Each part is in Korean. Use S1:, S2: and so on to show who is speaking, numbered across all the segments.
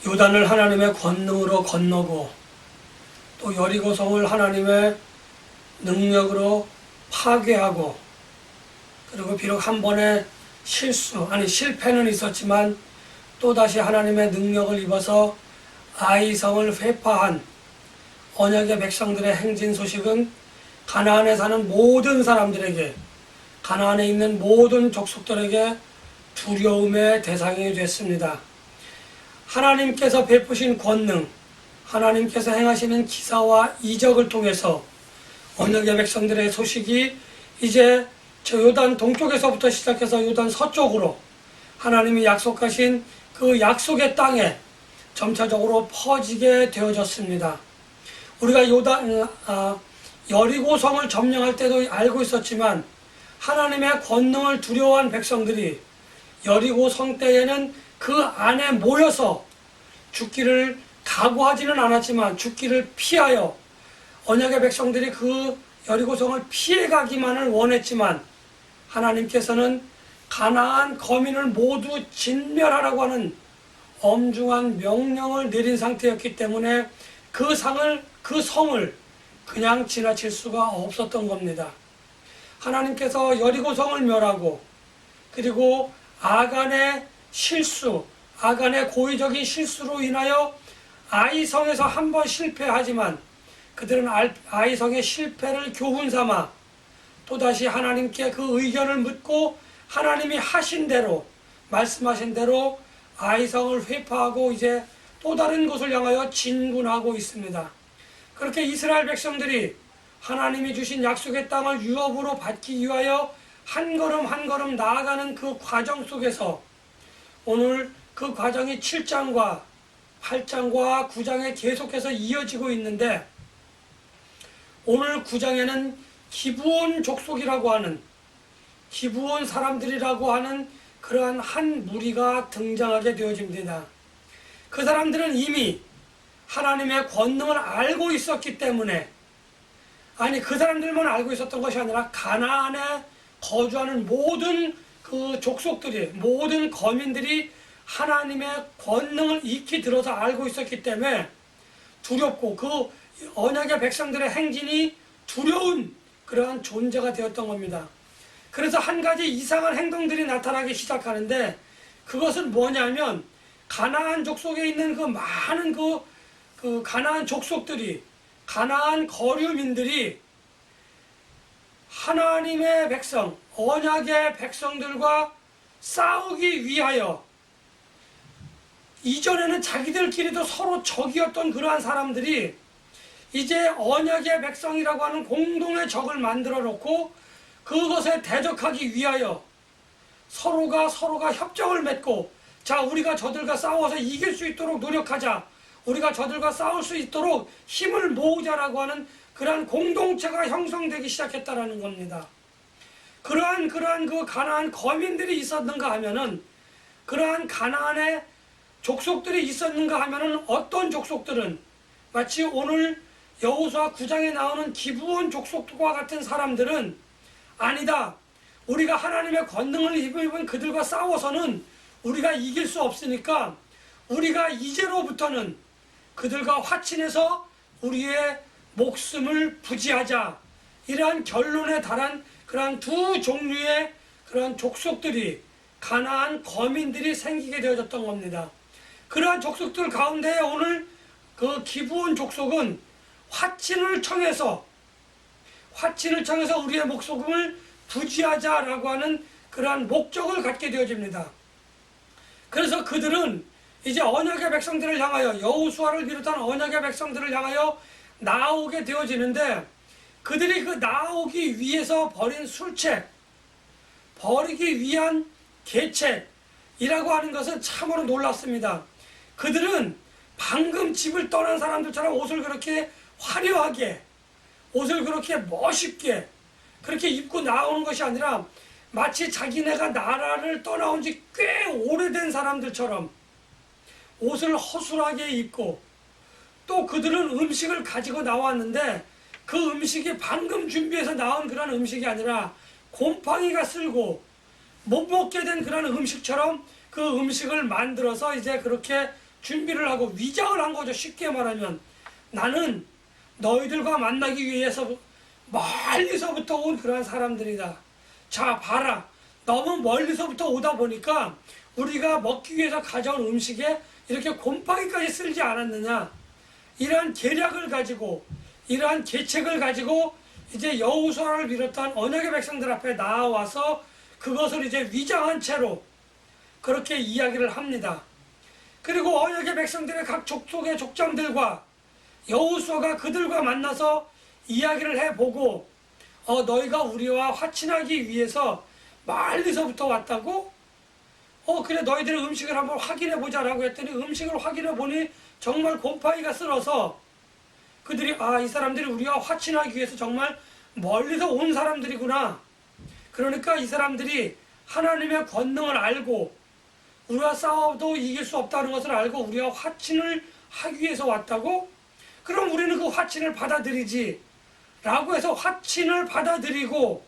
S1: 요단을 하나님의 권능으로 건너고 또 여리고성을 하나님의 능력으로 파괴하고, 그리고 비록 한 번의 실패는 있었지만 또다시 하나님의 능력을 입어서 아이성을 회파한 언약의 백성들의 행진 소식은 가나안에 사는 모든 사람들에게, 가나안에 있는 모든 족속들에게 두려움의 대상이 됐습니다. 하나님께서 베푸신 권능, 하나님께서 행하시는 기사와 이적을 통해서 언약의 백성들의 소식이 이제 저 요단 동쪽에서부터 시작해서 요단 서쪽으로 하나님이 약속하신 그 약속의 땅에 점차적으로 퍼지게 되어졌습니다. 우리가 여리고성을 점령할 때도 알고 있었지만 하나님의 권능을 두려워한 백성들이 여리고성 때에는 그 안에 모여서 죽기를 각오하지는 않았지만 죽기를 피하여 언약의 백성들이 그 여리고성을 피해가기만을 원했지만 하나님께서는 가나안 거민을 모두 진멸하라고 하는 엄중한 명령을 내린 상태였기 때문에 그 성을 그냥 지나칠 수가 없었던 겁니다. 하나님께서 여리고성을 멸하고, 그리고 아간의 고의적인 실수로 인하여 아이성에서 한 번 실패하지만 그들은 아이성의 실패를 교훈 삼아 또다시 하나님께 그 의견을 묻고 하나님이 하신 대로, 말씀하신 대로 아이성을 회파하고 이제 또 다른 곳을 향하여 진군하고 있습니다. 그렇게 이스라엘 백성들이 하나님이 주신 약속의 땅을 유업으로 받기 위하여 한 걸음 한 걸음 나아가는 그 과정 속에서 오늘 그 과정이 7장과 8장과 9장에 계속해서 이어지고 있는데, 오늘 9장에는 기브온 족속이라고 하는, 기브온 사람들이라고 하는 그러한 한 무리가 등장하게 되어집니다. 그 사람들은 이미 하나님의 권능을 알고 있었기 때문에, 그 사람들만 알고 있었던 것이 아니라 가나안에 거주하는 모든 그 족속들이, 모든 거민들이 하나님의 권능을 익히 들어서 알고 있었기 때문에 두렵고 그 언약의 백성들의 행진이 두려운 그러한 존재가 되었던 겁니다. 그래서 한 가지 이상한 행동들이 나타나기 시작하는데, 그것은 뭐냐면 가나안 족속에 있는 그 많은 그 가나안 족속들이, 가나안 거류민들이 하나님의 백성, 언약의 백성들과 싸우기 위하여, 이전에는 자기들끼리도 서로 적이었던 그러한 사람들이 이제 언약의 백성이라고 하는 공동의 적을 만들어 놓고 그것에 대적하기 위하여 서로가 협정을 맺고, 자, 우리가 저들과 싸워서 이길 수 있도록 노력하자, 우리가 저들과 싸울 수 있도록 힘을 모으자라고 하는 그러한 공동체가 형성되기 시작했다라는 겁니다. 그러한 그 가나안 거민들이 있었는가 하면은, 그러한 가나안의 족속들이 있었는가 하면은, 어떤 족속들은 마치 오늘 여호수아 9장에 나오는 기브온 족속과 같은 사람들은, 아니다, 우리가 하나님의 권능을 입은 그들과 싸워서는 우리가 이길 수 없으니까 우리가 이제로부터는 그들과 화친해서 우리의 목숨을 부지하자, 이러한 결론에 달한 그러한 두 종류의 그러한 족속들이, 가나안 거민들이 생기게 되어졌던 겁니다. 그러한 족속들 가운데 오늘 그 기브온 족속은 화친을 청해서 우리의 목숨을 부지하자라고 하는 그러한 목적을 갖게 되어집니다. 그래서 그들은 이제 언약의 백성들을 향하여, 여호수아를 비롯한 언약의 백성들을 향하여 나오게 되어지는데, 그들이 그 나오기 위해서 벌인 술책, 버리기 위한 계책이라고 하는 것은 참으로 놀랍습니다. 그들은 방금 집을 떠난 사람들처럼 옷을 그렇게 화려하게, 옷을 그렇게 멋있게 그렇게 입고 나오는 것이 아니라 마치 자기네가 나라를 떠나온 지 꽤 오래된 사람들처럼 옷을 허술하게 입고, 또 그들은 음식을 가지고 나왔는데 그 음식이 방금 준비해서 나온 그런 음식이 아니라 곰팡이가 쓸고 못 먹게 된 그런 음식처럼 그 음식을 만들어서 이제 그렇게 준비를 하고 위장을 한 거죠. 쉽게 말하면 나는 너희들과 만나기 위해서 멀리서부터 온 그러한 사람들이다. 자 봐라, 너무 멀리서부터 오다 보니까 우리가 먹기 위해서 가져온 음식에 이렇게 곰팡이까지 쓸지 않았느냐. 이러한 계략을 가지고 이러한 계책을 가지고 이제 여호수아를 비롯한 언약의 백성들 앞에 나와서 그것을 이제 위장한 채로 그렇게 이야기를 합니다. 그리고 언약의 백성들의 각 족속의 족장들과 여호수아가 그들과 만나서 이야기를 해보고 너희가 우리와 화친하기 위해서 멀리서부터 왔다고? 그래 너희들의 음식을 한번 확인해보자 라고 했더니 음식을 확인해보니 정말 곰팡이가 쓸어서 그들이 이 사람들이 우리와 화친하기 위해서 정말 멀리서 온 사람들이구나. 그러니까 이 사람들이 하나님의 권능을 알고 우리와 싸워도 이길 수 없다는 것을 알고 우리와 화친을 하기 위해서 왔다고? 그럼 우리는 그 화친을 받아들이지 라고 해서 화친을 받아들이고,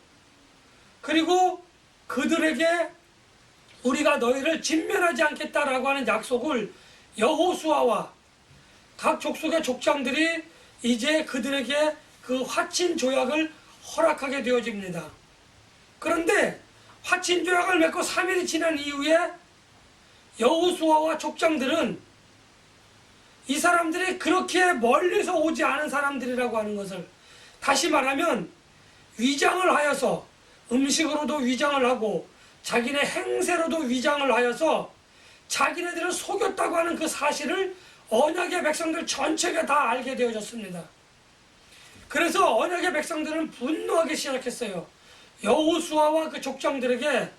S1: 그리고 그들에게 우리가 너희를 진멸하지 않겠다라고 하는 약속을 여호수아와 각 족속의 족장들이 이제 그들에게 그 화친 조약을 허락하게 되어집니다. 그런데 화친 조약을 맺고 3일이 지난 이후에 여호수아와 족장들은 이 사람들이 그렇게 멀리서 오지 않은 사람들이라고 하는 것을, 다시 말하면 위장을 하여서 음식으로도 위장을 하고 자기네 행세로도 위장을 하여서 자기네들을 속였다고 하는 그 사실을 언약의 백성들 전체가 다 알게 되어졌습니다. 그래서 언약의 백성들은 분노하기 시작했어요. 여호수아와 그 족장들에게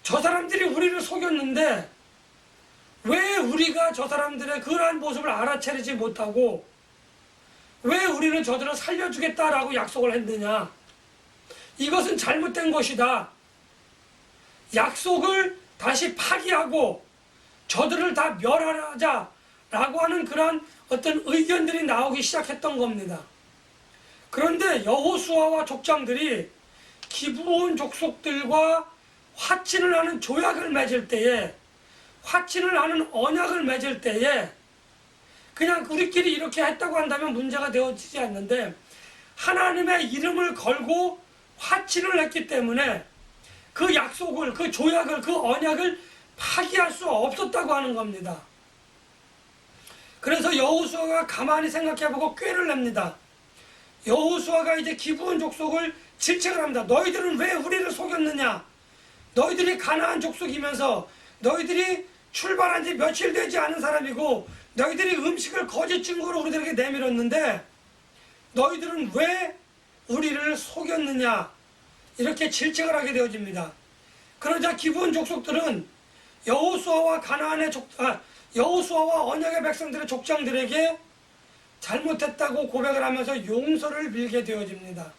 S1: 저 사람들이 우리를 속였는데 왜 우리가 저 사람들의 그러한 모습을 알아차리지 못하고 왜 우리는 저들을 살려주겠다라고 약속을 했느냐. 이것은 잘못된 것이다. 약속을 다시 파기하고 저들을 다 멸하자라고 하는 그러한 어떤 의견들이 나오기 시작했던 겁니다. 그런데 여호수아와 족장들이 기브온 족속들과 화친을 하는 조약을 맺을 때에, 화친을 하는 언약을 맺을 때에 그냥 우리끼리 이렇게 했다고 한다면 문제가 되어지지 않는데 하나님의 이름을 걸고 화친을 했기 때문에 그 약속을, 그 조약을, 그 언약을 파기할 수 없었다고 하는 겁니다. 그래서 여호수아가 가만히 생각해보고 꾀를 냅니다. 여호수아가 이제 기브온 족속을 질책을 합니다. 너희들은 왜 우리를 속였느냐. 너희들이 가나안 족속이면서 너희들이 출발한 지 며칠 되지 않은 사람이고 너희들이 음식을 거짓 증거로 우리들에게 내밀었는데 너희들은 왜 우리를 속였느냐. 이렇게 질책을 하게 되어집니다. 그러자 기브온 족속들은 여호수아와 여호수아와 언약의 백성들의 족장들에게 잘못했다고 고백을 하면서 용서를 빌게 되어집니다.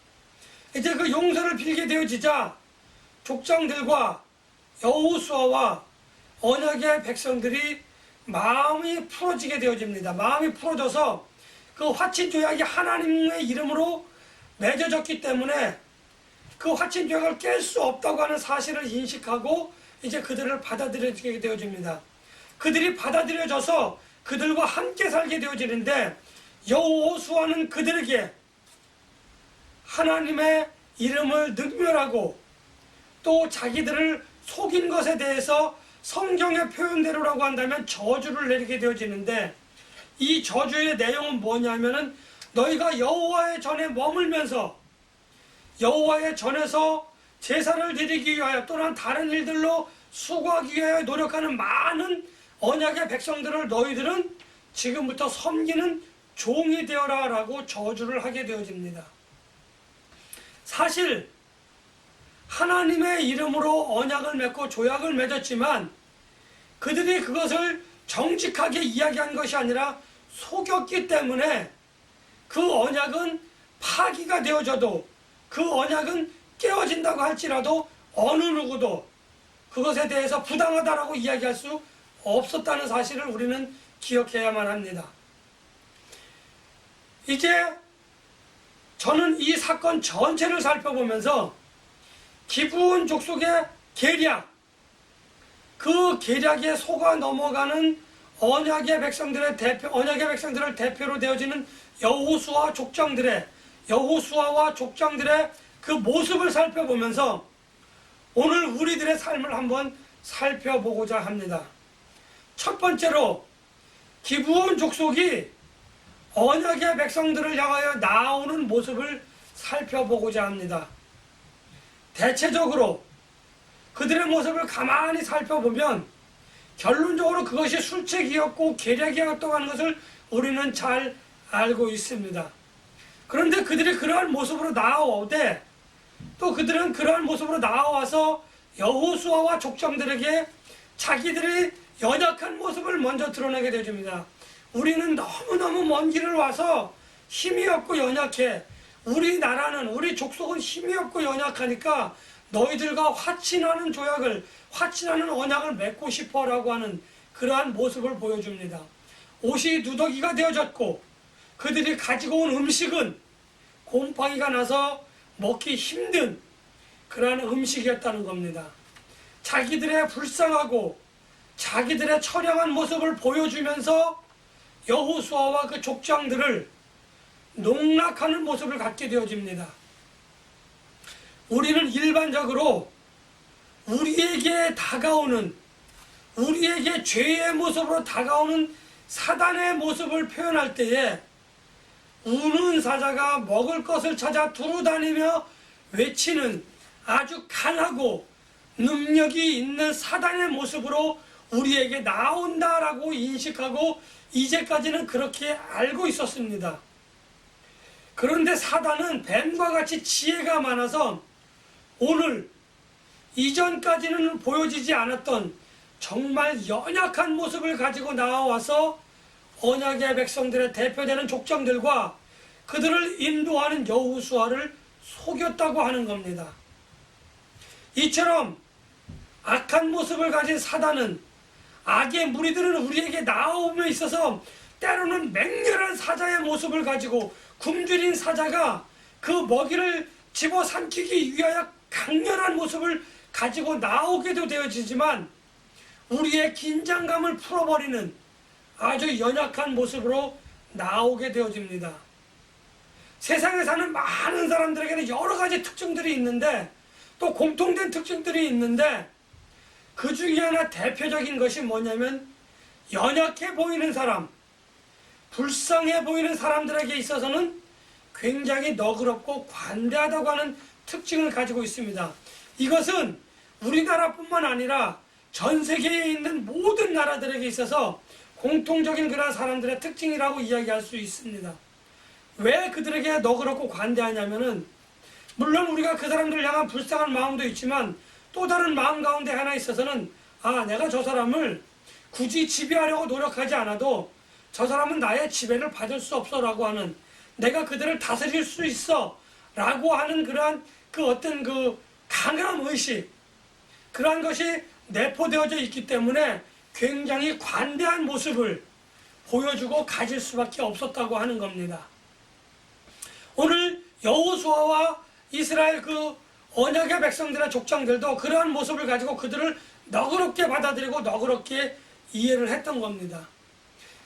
S1: 이제 그 용서를 빌게 되어지자 족장들과 여호수아와 언약의 백성들이 마음이 풀어지게 되어집니다. 마음이 풀어져서 그 화친 조약이 하나님의 이름으로 맺어졌기 때문에 그 화친 조약을 깰 수 없다고 하는 사실을 인식하고 이제 그들을 받아들여지게 되어집니다. 그들이 받아들여져서 그들과 함께 살게 되어지는데 여호수아는 그들에게 하나님의 이름을 능멸하고 또 자기들을 속인 것에 대해서 성경의 표현대로라고 한다면 저주를 내리게 되어지는데, 이 저주의 내용은 뭐냐면은 너희가 여호와의 전에 머물면서 여호와의 전에서 제사를 드리기 위하여 또는 다른 일들로 수고하기 위하여 노력하는 많은 언약의 백성들을 너희들은 지금부터 섬기는 종이 되어라 라고 저주를 하게 되어집니다. 사실 하나님의 이름으로 언약을 맺고 조약을 맺었지만 그들이 그것을 정직하게 이야기한 것이 아니라 속였기 때문에 그 언약은 파기가 되어져도, 그 언약은 깨어진다고 할지라도 어느 누구도 그것에 대해서 부당하다라고 이야기할 수 없었다는 사실을 우리는 기억해야만 합니다. 이제 저는 이 사건 전체를 살펴보면서 기브온 족속의 계략, 그 계략에 속아 넘어가는 언약의 백성들을 대표로 되어지는 여호수아와 족장들의 그 모습을 살펴보면서 오늘 우리들의 삶을 한번 살펴보고자 합니다. 첫 번째로 기브온 족속이 언약의 백성들을 향하여 나오는 모습을 살펴보고자 합니다. 대체적으로 그들의 모습을 가만히 살펴보면 결론적으로 그것이 술책이었고 계략이었다고 하는 것을 우리는 잘 알고 있습니다. 그런데 그들이 그러한 모습으로 나아오되 또 그들은 그러한 모습으로 나와서 여호수아와 족장들에게 자기들의 연약한 모습을 먼저 드러내게 되줍니다. 우리는 너무너무 먼 길을 와서 힘이 없고 연약해. 우리 나라는, 우리 족속은 힘이 없고 연약하니까 너희들과 화친하는 언약을 맺고 싶어라고 하는 그러한 모습을 보여줍니다. 옷이 누더기가 되어졌고 그들이 가지고 온 음식은 곰팡이가 나서 먹기 힘든 그러한 음식이었다는 겁니다. 자기들의 불쌍하고 자기들의 처량한 모습을 보여주면서 여호수아와 그 족장들을 농락하는 모습을 갖게 되어집니다. 우리는 일반적으로 우리에게 죄의 모습으로 다가오는 사단의 모습을 표현할 때에 우는 사자가 먹을 것을 찾아 두루다니며 외치는 아주 강하고 능력이 있는 사단의 모습으로 우리에게 나온다라고 인식하고 이제까지는 그렇게 알고 있었습니다. 그런데 사단은 뱀과 같이 지혜가 많아서 오늘 이전까지는 보여지지 않았던 정말 연약한 모습을 가지고 나와서 언약의 백성들의 대표되는 족장들과 그들을 인도하는 여호수아를 속였다고 하는 겁니다. 이처럼 악한 모습을 가진 사단은 악의 무리들은 우리에게 나옴에 있어서 때로는 맹렬한 사자의 모습을 가지고 굶주린 사자가 그 먹이를 집어삼키기 위하여 강렬한 모습을 가지고 나오게도 되어지지만 우리의 긴장감을 풀어버리는 아주 연약한 모습으로 나오게 되어집니다. 세상에 사는 많은 사람들에게는 여러 가지 특징들이 있는데 또 공통된 특징들이 있는데 그 중에 하나 대표적인 것이 뭐냐면 연약해 보이는 사람, 불쌍해 보이는 사람들에게 있어서는 굉장히 너그럽고 관대하다고 하는 특징을 가지고 있습니다. 이것은 우리나라뿐만 아니라 전 세계에 있는 모든 나라들에게 있어서 공통적인 그런 사람들의 특징이라고 이야기할 수 있습니다. 왜 그들에게 너그럽고 관대하냐면은 물론 우리가 그 사람들을 향한 불쌍한 마음도 있지만 또 다른 마음 가운데 하나 있어서는 내가 저 사람을 굳이 지배하려고 노력하지 않아도 저 사람은 나의 지배를 받을 수 없어 라고 하는, 내가 그들을 다스릴 수 있어 라고 하는 그러한 그 어떤 그 강한 의식, 그러한 것이 내포되어져 있기 때문에 굉장히 관대한 모습을 보여주고 가질 수밖에 없었다고 하는 겁니다. 오늘 여호수아와 이스라엘 그 언약의 백성들의 족장들도 그러한 모습을 가지고 그들을 너그럽게 받아들이고 너그럽게 이해를 했던 겁니다.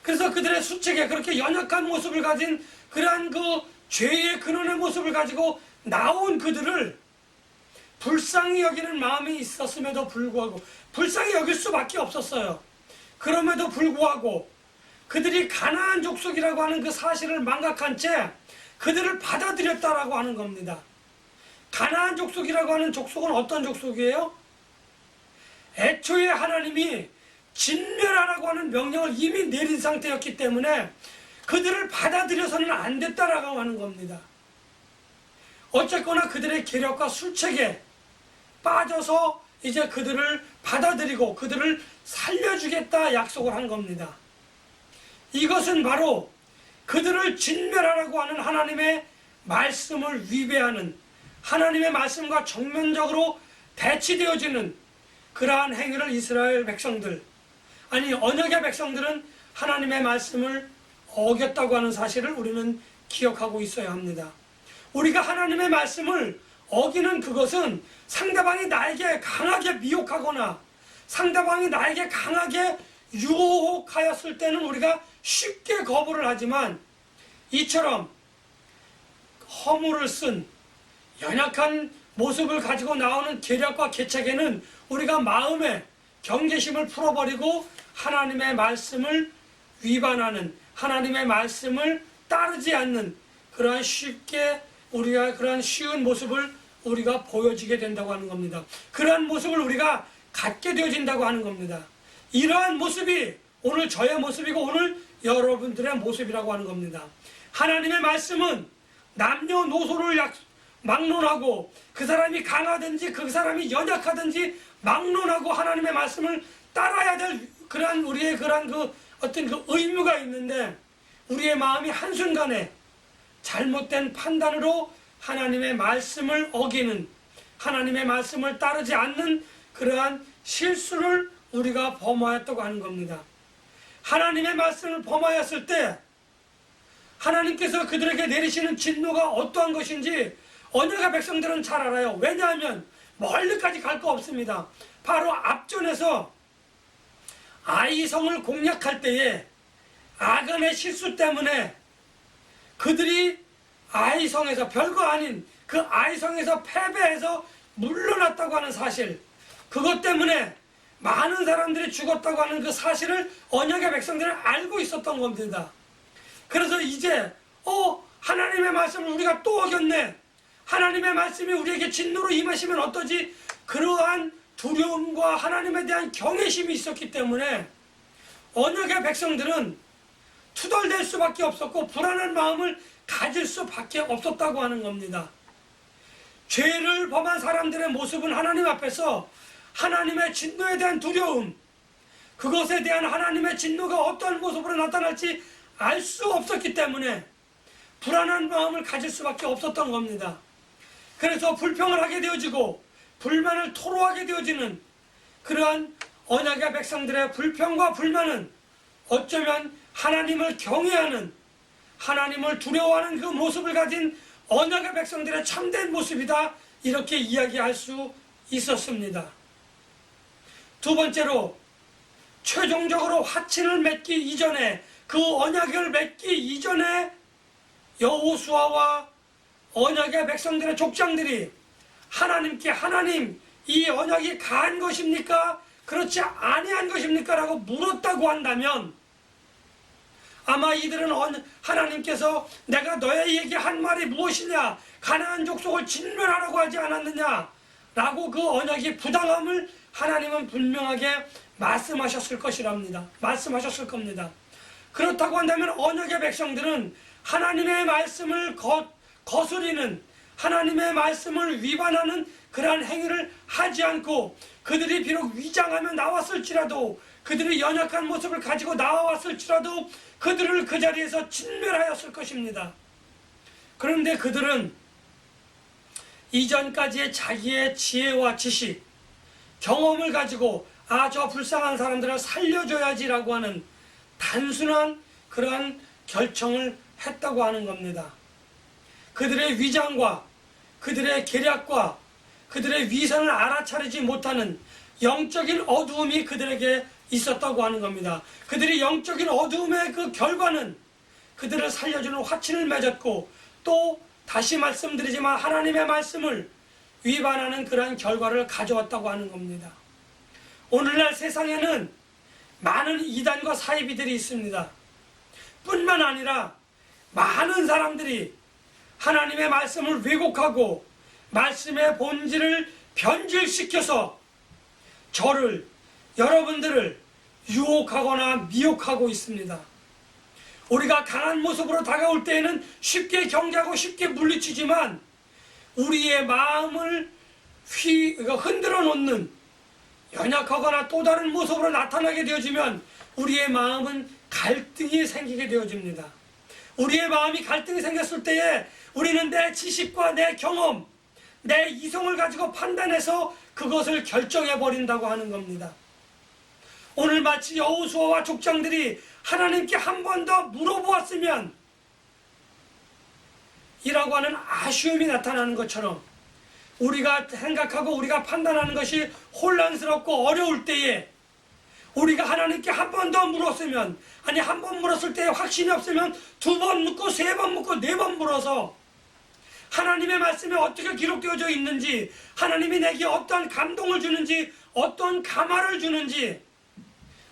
S1: 그래서 그들의 수책에 그렇게 연약한 모습을 가진 그러한 그 죄의 근원의 모습을 가지고 나온 그들을 불쌍히 여기는 마음이 있었음에도 불구하고, 불쌍히 여길 수밖에 없었어요. 그럼에도 불구하고 그들이 가나안 족속이라고 하는 그 사실을 망각한 채 그들을 받아들였다라고 하는 겁니다. 가나안 족속이라고 하는 족속은 어떤 족속이에요? 애초에 하나님이 진멸하라고 하는 명령을 이미 내린 상태였기 때문에 그들을 받아들여서는 안 됐다라고 하는 겁니다. 어쨌거나 그들의 계략과 술책에 빠져서 이제 그들을 받아들이고 그들을 살려주겠다 약속을 한 겁니다. 이것은 바로 그들을 진멸하라고 하는 하나님의 말씀을 위배하는, 하나님의 말씀과 정면적으로 대치되어지는 그러한 행위를 이스라엘 백성들, 아니 언약의 백성들은 하나님의 말씀을 어겼다고 하는 사실을 우리는 기억하고 있어야 합니다. 우리가 하나님의 말씀을 어기는 그것은 상대방이 나에게 강하게 미혹하거나 상대방이 나에게 강하게 유혹하였을 때는 우리가 쉽게 거부를 하지만 이처럼 허물을 쓴 연약한 모습을 가지고 나오는 계략과 계책에는 우리가 마음의 경계심을 풀어버리고 하나님의 말씀을 위반하는, 하나님의 말씀을 따르지 않는 그러한 그러한 쉬운 모습을 우리가 보여지게 된다고 하는 겁니다. 그러한 모습을 우리가 갖게 되어진다고 하는 겁니다. 이러한 모습이 오늘 저의 모습이고 오늘 여러분들의 모습이라고 하는 겁니다. 하나님의 말씀은 남녀노소를 막론하고 그 사람이 강하든지 그 사람이 연약하든지 막론하고 하나님의 말씀을 따라야 될 그러한 우리의 그러한 어떤 의무가 있는데 우리의 마음이 한순간에 잘못된 판단으로 하나님의 말씀을 어기는, 하나님의 말씀을 따르지 않는 그러한 실수를 우리가 범하였다고 하는 겁니다. 하나님의 말씀을 범하였을 때 하나님께서 그들에게 내리시는 진노가 어떠한 것인지 언약의 백성들은 잘 알아요. 왜냐하면 멀리까지 갈 거 없습니다. 바로 앞전에서 아이성을 공략할 때에 아간의 실수 때문에 그들이 아이성에서 별거 아닌 그 아이성에서 패배해서 물러났다고 하는 사실, 그것 때문에 많은 사람들이 죽었다고 하는 그 사실을 언약의 백성들은 알고 있었던 겁니다. 그래서 이제 하나님의 말씀을 우리가 또 어겼네, 하나님의 말씀이 우리에게 진노로 임하시면 어떠지, 그러한 두려움과 하나님에 대한 경외심이 있었기 때문에 언약의 백성들은 투덜댈 수밖에 없었고 불안한 마음을 가질 수밖에 없었다고 하는 겁니다. 죄를 범한 사람들의 모습은 하나님 앞에서 하나님의 진노에 대한 두려움, 그것에 대한 하나님의 진노가 어떠한 모습으로 나타날지 알 수 없었기 때문에 불안한 마음을 가질 수밖에 없었던 겁니다. 그래서 불평을 하게 되어지고 불만을 토로하게 되어지는 그러한 언약의 백성들의 불평과 불만은 어쩌면 하나님을 경외하는, 하나님을 두려워하는 그 모습을 가진 언약의 백성들의 참된 모습이다, 이렇게 이야기할 수 있었습니다. 두 번째로, 최종적으로 화친을 맺기 이전에, 그 언약을 맺기 이전에 여호수아와 언약의 백성들의 족장들이 하나님께 하나님, 이 언약이 가한 것입니까? 그렇지 아니한 것입니까? 라고 물었다고 한다면 아마 이들은 하나님께서 내가 너희에게 한 말이 무엇이냐, 가나안 족속을 진멸하라고 하지 않았느냐 라고 그 언약이 부당함을 하나님은 분명하게 말씀하셨을 것이랍니다. 말씀하셨을 겁니다. 그렇다고 한다면 언약의 백성들은 하나님의 말씀을 거스리는, 하나님의 말씀을 위반하는 그러한 행위를 하지 않고 그들이 비록 위장하며 나왔을지라도, 그들이 연약한 모습을 가지고 나왔을지라도 그들을 그 자리에서 진멸하였을 것입니다. 그런데 그들은 이전까지의 자기의 지혜와 지식, 경험을 가지고 저 불쌍한 사람들을 살려줘야지라고 하는 단순한 그러한 결정을 했다고 하는 겁니다. 그들의 위장과 그들의 계략과 그들의 위선을 알아차리지 못하는 영적인 어두움이 그들에게 있었다고 하는 겁니다. 그들이 영적인 어두움의 그 결과는 그들을 살려주는 화친을 맺었고, 또 다시 말씀드리지만 하나님의 말씀을 위반하는 그러한 결과를 가져왔다고 하는 겁니다. 오늘날 세상에는 많은 이단과 사이비들이 있습니다. 뿐만 아니라 많은 사람들이 하나님의 말씀을 왜곡하고 말씀의 본질을 변질시켜서 저를, 여러분들을 유혹하거나 미혹하고 있습니다. 우리가 강한 모습으로 다가올 때에는 쉽게 경계하고 쉽게 물리치지만 우리의 마음을 흔들어 놓는, 연약하거나 또 다른 모습으로 나타나게 되어지면 우리의 마음은 갈등이 생기게 되어집니다. 우리의 마음이 갈등이 생겼을 때에 우리는 내 지식과 내 경험, 내 이성을 가지고 판단해서 그것을 결정해버린다고 하는 겁니다. 오늘 마치 여호수아와 족장들이 하나님께 한 번 더 물어보았으면 이라고 하는 아쉬움이 나타나는 것처럼 우리가 생각하고 우리가 판단하는 것이 혼란스럽고 어려울 때에 우리가 하나님께 한 번 더 물었으면, 아니 한 번 물었을 때 확신이 없으면 2번 묻고 3번 묻고 4번 물어서 하나님의 말씀에 어떻게 기록되어져 있는지, 하나님이 내게 어떤 감동을 주는지, 어떤 감화를 주는지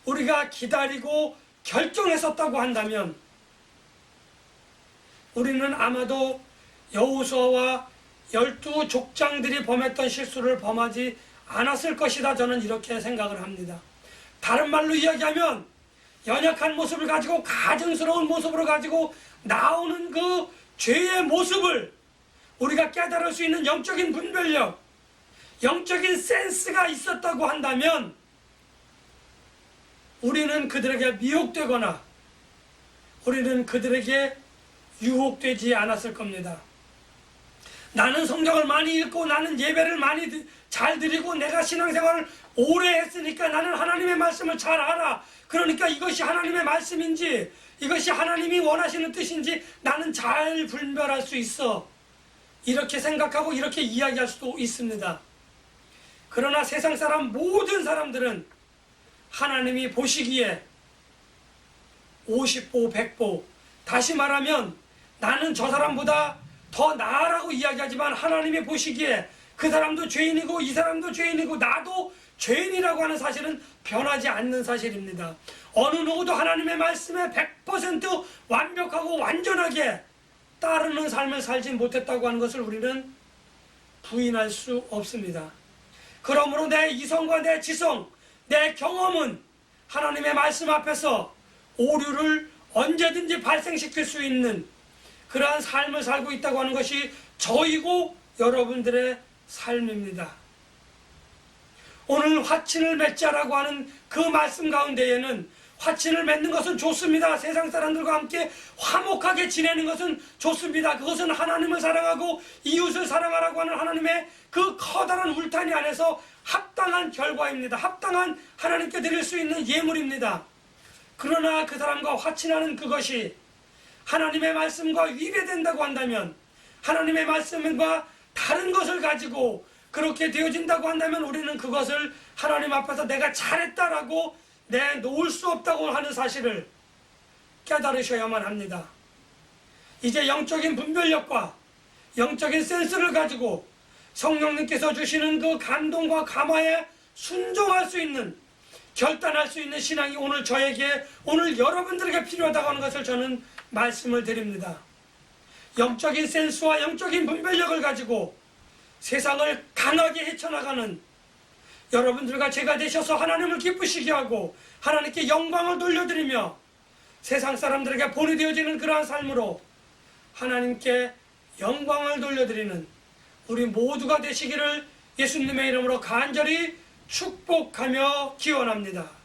S1: 우리가 기다리고 결정했었다고 한다면 우리는 아마도 여호수아와 12족장들이 범했던 실수를 범하지 않았을 것이다. 저는 이렇게 생각을 합니다. 다른 말로 이야기하면 연약한 모습을 가지고 가증스러운 모습으로 가지고 나오는 그 죄의 모습을 우리가 깨달을 수 있는 영적인 분별력, 영적인 센스가 있었다고 한다면 우리는 그들에게 미혹되거나 우리는 그들에게 유혹되지 않았을 겁니다. 나는 성경을 많이 읽고 나는 예배를 많이 잘 드리고 내가 신앙생활을 오래 했으니까 나는 하나님의 말씀을 잘 알아. 그러니까 이것이 하나님의 말씀인지 이것이 하나님이 원하시는 뜻인지 나는 잘 분별할 수 있어. 이렇게 생각하고 이렇게 이야기할 수도 있습니다. 그러나 세상 사람 모든 사람들은 하나님이 보시기에 50보 100보, 다시 말하면 나는 저 사람보다 더 나아라고 이야기하지만 하나님이 보시기에 그 사람도 죄인이고 이 사람도 죄인이고 나도 죄인이라고 하는 사실은 변하지 않는 사실입니다. 어느 누구도 하나님의 말씀에 100% 완벽하고 완전하게 따르는 삶을 살지 못했다고 하는 것을 우리는 부인할 수 없습니다. 그러므로 내 이성과 내 지성, 내 경험은 하나님의 말씀 앞에서 오류를 언제든지 발생시킬 수 있는 그러한 삶을 살고 있다고 하는 것이 저이고 여러분들의 삶입니다. 오늘 화친을 맺자라고 하는 그 말씀 가운데에는 화친을 맺는 것은 좋습니다. 세상 사람들과 함께 화목하게 지내는 것은 좋습니다. 그것은 하나님을 사랑하고 이웃을 사랑하라고 하는 하나님의 그 커다란 울타리 안에서 합당한 결과입니다. 합당한 하나님께 드릴 수 있는 예물입니다. 그러나 그 사람과 화친하는 그것이 하나님의 말씀과 위배된다고 한다면, 하나님의 말씀과 다른 것을 가지고 그렇게 되어진다고 한다면 우리는 그것을 하나님 앞에서 내가 잘했다라고 내놓을 수 없다고 하는 사실을 깨달으셔야만 합니다. 이제 영적인 분별력과 영적인 센스를 가지고 성령님께서 주시는 그 감동과 감화에 순종할 수 있는, 결단할 수 있는 신앙이 오늘 저에게, 오늘 여러분들에게 필요하다고 하는 것을 저는 말씀을 드립니다. 영적인 센스와 영적인 분별력을 가지고 세상을 강하게 헤쳐나가는 여러분들과 제가 되셔서 하나님을 기쁘시게 하고 하나님께 영광을 돌려드리며 세상 사람들에게 본이 되어지는 그러한 삶으로 하나님께 영광을 돌려드리는 우리 모두가 되시기를 예수님의 이름으로 간절히 축복하며 기원합니다.